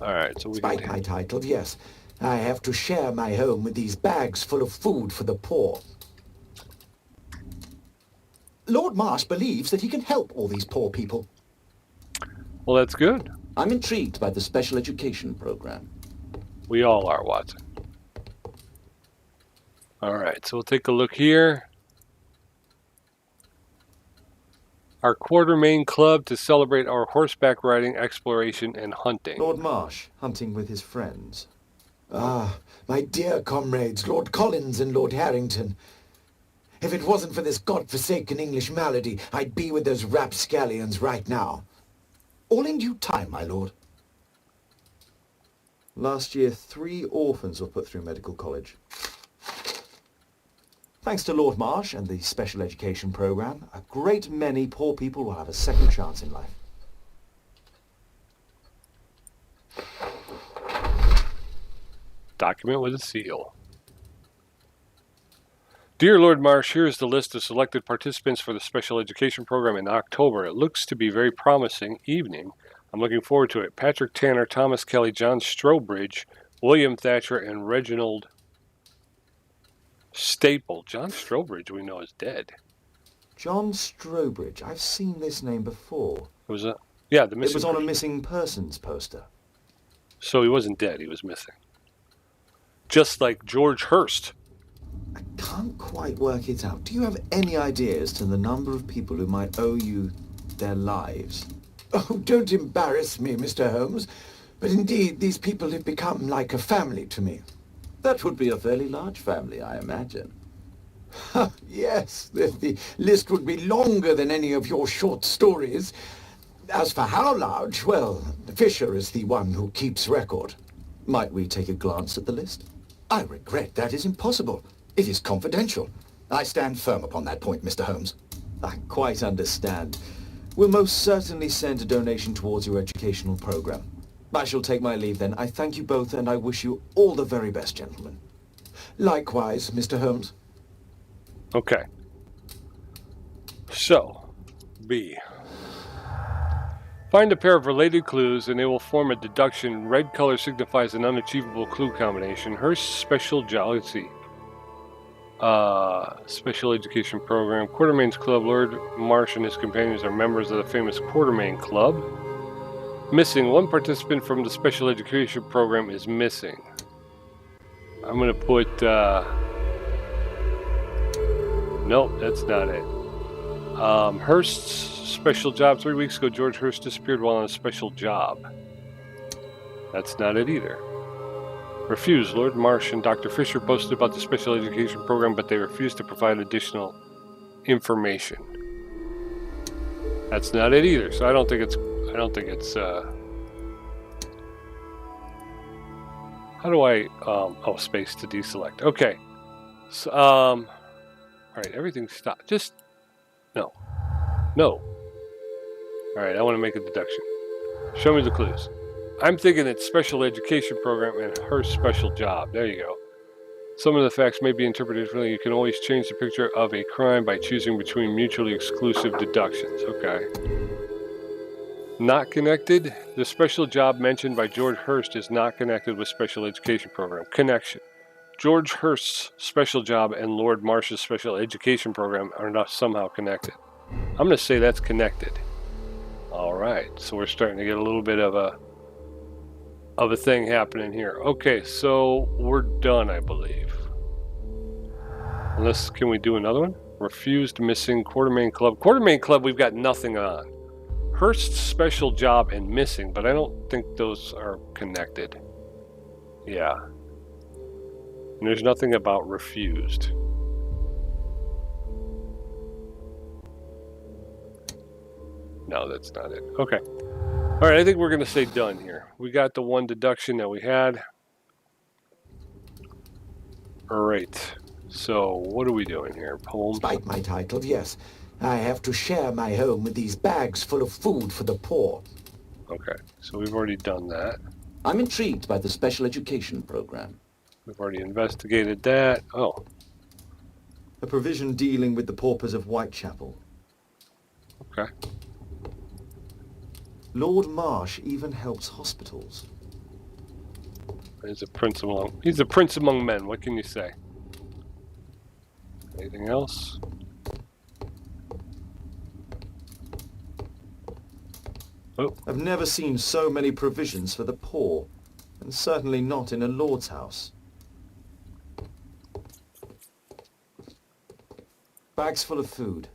All right, so we Despite my title, yes, I have to share my home with these bags full of food for the poor. Lord Marsh believes that he can help all these poor people. Well, that's good. I'm intrigued by the special education program. We all are, Watson. All right, so we'll take a look here. Our Quartermain Club to celebrate our horseback riding, exploration, and hunting. Lord Marsh, hunting with his friends. Ah, my dear comrades, Lord Collins and Lord Harrington. If it wasn't for this godforsaken English malady, I'd be with those rapscallions right now. All in due time, my lord. Last year, 3 orphans were put through medical college. Thanks to Lord Marsh and the special education program, a great many poor people will have a second chance in life. Document with a seal. Dear Lord Marsh, here is the list of selected participants for the special education program in October. It looks to be a very promising evening. I'm looking forward to it. Patrick Tanner, Thomas Kelly, John Strobridge, William Thatcher, and Reginald Staple. John Strobridge we know is dead. John Strobridge. I've seen this name before. It was the missing. It was on a missing persons poster. So he wasn't dead, he was missing. Just like George Hurst. I can't quite work it out. Do you have any idea as to the number of people who might owe you their lives? Oh, don't embarrass me, Mr. Holmes. But indeed, these people have become like a family to me. That would be a fairly large family, I imagine. Yes, the list would be longer than any of your short stories. As for how large, well, Fisher is the one who keeps record. Might we take a glance at the list? I regret that is impossible. It is confidential. I stand firm upon that point, Mr. Holmes. I quite understand. We'll most certainly send a donation towards your educational program. I shall take my leave then. I thank you both and I wish you all the very best, gentlemen. Likewise, Mr. Holmes. Okay. So, B. Find a pair of related clues and they will form a deduction. Red color signifies an unachievable clue combination. Hearst's special job, let's see. Special education program. Quartermain's Club. Lord Marsh and his companions are members of the famous Quartermain Club. Missing. One participant from the special education program is missing. I'm going to put... Nope, that's not it. Hearst's special job. 3 weeks ago, George Hurst disappeared while on a special job. That's not it either. Refused. Lord Marsh and Dr. Fisher posted about the special education program, but they refused to provide additional information. That's not it either. So I don't think it's. How do I? Oh, space to deselect. Okay. So, all right. Everything stopped. Just no. All right. I want to make a deduction. Show me the clues. I'm thinking it's special education program and her special job. There you go. Some of the facts may be interpreted differently. You can always change the picture of a crime by choosing between mutually exclusive deductions. Okay. Not connected. The special job mentioned by George Hurst is not connected with special education program. Connection. George Hurst's special job and Lord Marsh's special education program are not somehow connected. I'm going to say that's connected. All right. So we're starting to get a little bit of a thing happening here. Okay, so we're done, I believe. Unless, can we do another one? Refused, missing, Quartermain Club. Quartermain Club, we've got nothing on. Hurst's special job and missing, but I don't think those are connected. Yeah. And there's nothing about refused. No, that's not it. Okay. All right, I think we're going to say done here. We got the one deduction that we had. All right. So what are we doing here? Holmes? Despite my title, yes. I have to share my home with these bags full of food for the poor. Okay, so we've already done that. I'm intrigued by the special education program. We've already investigated that. Oh. A provision dealing with the paupers of Whitechapel. Okay. Lord Marsh even helps hospitals. He's a prince among men. What can you say? Anything else? Oh. I've never seen so many provisions for the poor, and certainly not in a lord's house. Bags full of food.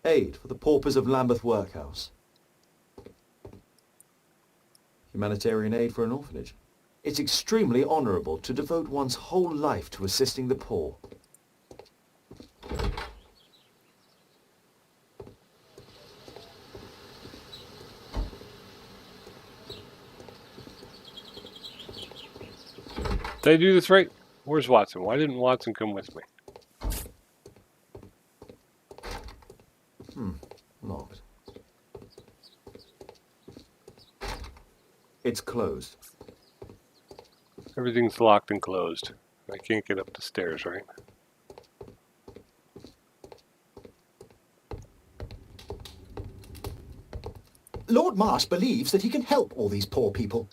Aid for the paupers of Lambeth Workhouse. Humanitarian aid for an orphanage. It's extremely honourable to devote one's whole life to assisting the poor. Did I do this right? Where's Watson? Why didn't Watson come with me? Locked. It's closed. Everything's locked and closed. I can't get up the stairs, right? Lord Marsh believes that he can help all these poor people.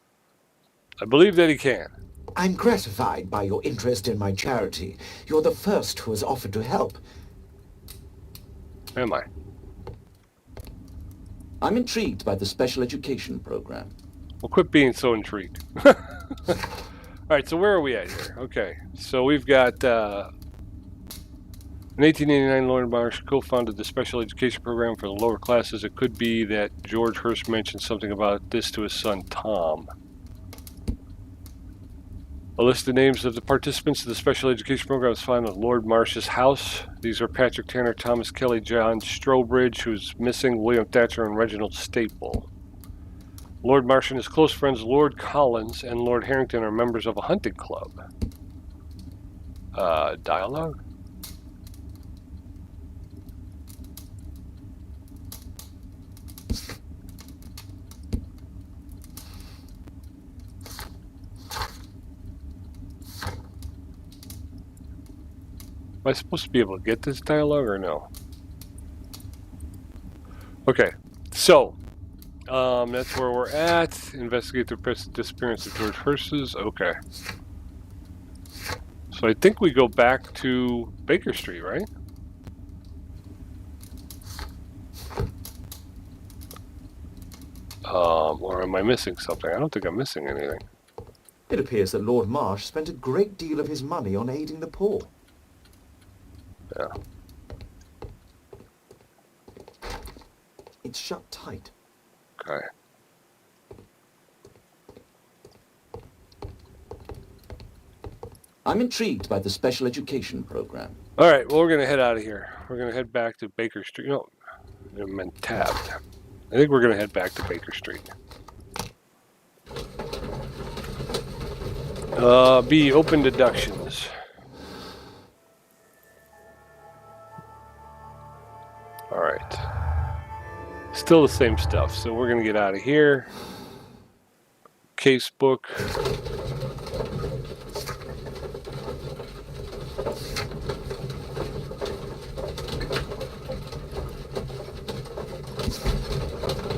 I believe that he can. I'm gratified by your interest in my charity. You're the first who has offered to help. Am I? I'm intrigued by the special education program. Well, quit being so intrigued. All right, so where are we at here? Okay, so we've got in 1889, Lord Marsh co-founded the special education program for the lower classes. It could be that George Hurst mentioned something about this to his son Tom. A list of names of the participants of the special education program is found at Lord Marsh's house. These are Patrick Tanner, Thomas Kelly, John Strobridge, who's missing, William Thatcher, and Reginald Staple. Lord Marsh and his close friends Lord Collins and Lord Harrington are members of a hunting club. Dialogue? Am I supposed to be able to get this dialogue or no? Okay, so that's where we're at. Investigate the disappearance of George Hurst's. Okay. So I think we go back to Baker Street, right? Or am I missing something? I don't think I'm missing anything. It appears that Lord Marsh spent a great deal of his money on aiding the poor. Yeah. It's shut tight. Okay. I'm intrigued by the special education program. All right, well, we're going to head out of here. We're going to head back to Baker Street. No, I meant Taft. I think we're going to head back to Baker Street. B, open deductions. All right. Still the same stuff, so we're going to get out of here. Case book.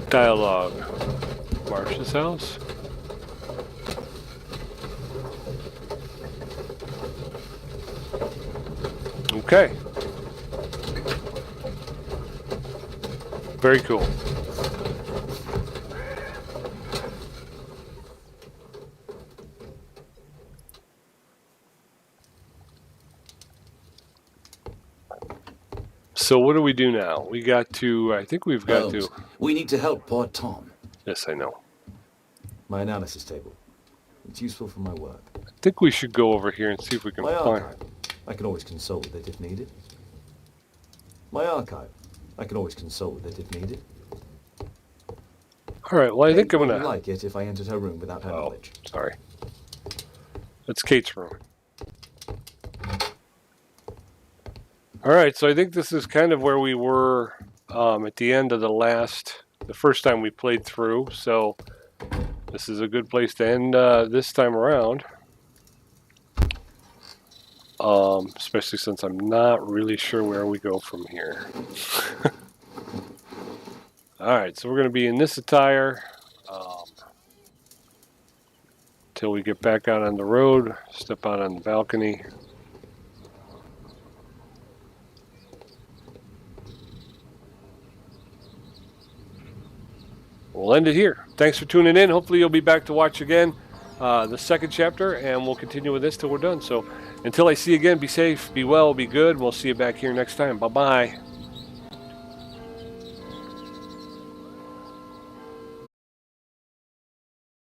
Dialogue. Marsh's house. Okay. Very cool. So what do we do now? We got to, I think we've got Holmes, to. we need to help poor Tom. Yes, I know. My analysis table. It's useful for my work. I think we should go over here and see if we can My find. archive. I can always consult with it if needed. My archive. I can always consult with it if needed. All right, well, I think Kate I'm wouldn't going to. like it if I entered her room without her knowledge. Sorry. That's Kate's room. All right, so I think this is kind of where we were at the end of the first time we played through. So this is a good place to end this time around. Especially since I'm not really sure where we go from here. All right, so we're going to be in this attire till we get back out on the road, step out on the balcony. We'll end it here. Thanks for tuning in. Hopefully you'll be back to watch again the second chapter, and we'll continue with this till we're done. So until I see you again, be safe, be well, be good. We'll see you back here next time. Bye-bye.